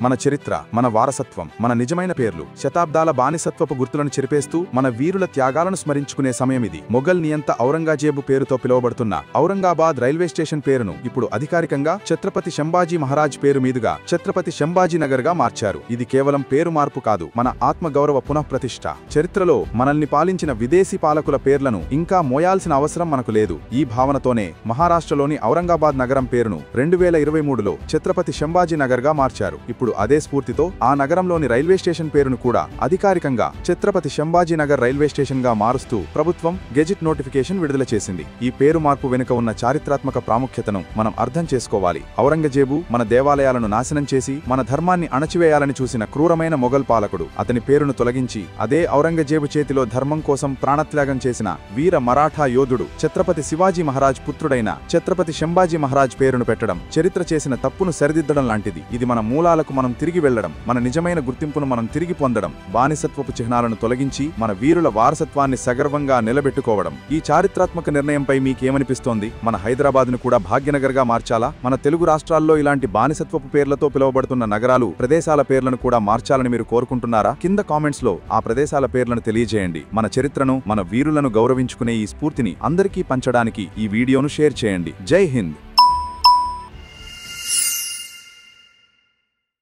మన చరిత్ర, మన వారసత్వం, మన నిజమైన పేర్లు, శతాబ్దాల బానిసత్వపు గుర్తులను చెరిపేస్తూ మన వీరుల త్యాగాలను స్మరించుకునే సమయం ఇది. మొఘల్ నియంత ఔరంగజేబు పేరుతో పిలువబడుతున్న ఔరంగాబాద్ రైల్వే స్టేషన్ పేరును ఇప్పుడు అధికారికంగా ఛత్రపతి సంభాజీ మహారాజ్ పేరు మీదుగా ఛత్రపతి సంభాజీ నగర్ గా మార్చారు. ఇది కేవలం పేరు మార్పు కాదు, మన ఆత్మగౌరవ పునఃప్రతిష్ఠ. చరిత్రలో మనల్ని పాలించిన విదేశీ పాలకుల పేర్లను ఇంకా మోయాల్సిన అవసరం మనకు లేదు. ఈ భావనతోనే మహారాష్ట్రలోని ఔరంగాబాద్ నగరం పేరును 2023లో ఛత్రపతి సంభాజీ నగర్ గా మార్చారు. ఇప్పుడు అదే స్ఫూర్తితో ఆ నగరంలోని రైల్వే స్టేషన్ పేరును కూడా అధికారికంగా ఛత్రపతి సంభాజీ నగర్ రైల్వే స్టేషన్ గా మారుస్తూ ప్రభుత్వం గెజిట్ నోటిఫికేషన్ విడుదల చేసింది. ఈ పేరు మార్పు వెనుక ఉన్న చారిత్రాత్మక ప్రాముఖ్యతను మనం అర్థం చేసుకోవాలి. ఔరంగజేబు మన దేవాలయాలను నాశనం చేసి మన ధర్మాన్ని అణచివేయాలని చూసిన క్రూరమైన మొఘల్ పాలకుడు. అతని పేరును తొలగించి అదే ఔరంగజేబు చేతిలో ధర్మం కోసం ప్రాణత్యాగం చేసిన వీర మరాఠా యోధుడు ఛత్రపతి శివాజీ మహారాజ్ పుత్రుడైన ఛత్రపతి సంభాజీ మహారాజ్ పేరును పెట్టడం చరిత్ర చేసిన తప్పును సరిదిద్దడం లాంటిది. ఇది మన మూలాలకు మనం తిరిగి వెళ్లడం, మన నిజమైన గుర్తింపును మనం తిరిగి పొందడం, బానిసత్వపు చిహ్నాలను తొలగించి మన వీరుల వారసత్వాన్ని సగర్వంగా నిలబెట్టుకోవడం. ఈ చారిత్రాత్మక నిర్ణయంపై మీకేమనిపిస్తోంది? మన హైదరాబాద్ను కూడా భాగ్యనగర్ గా మార్చాలా? మన తెలుగు రాష్ట్రాల్లో ఇలాంటి బానిసత్వపు పేర్లతో పిలువబడుతున్న నగరాలు, ప్రదేశాల పేర్లను కూడా మార్చాలని మీరు కోరుకుంటున్నారా? కింద కామెంట్స్ లో ఆ ప్రదేశాల పేర్లను తెలియజేయండి. మన చరిత్రను, మన వీరులను గౌరవించుకునే ఈ స్ఫూర్తిని అందరికీ పంచడానికి ఈ వీడియోను షేర్ చేయండి. జై హింద్.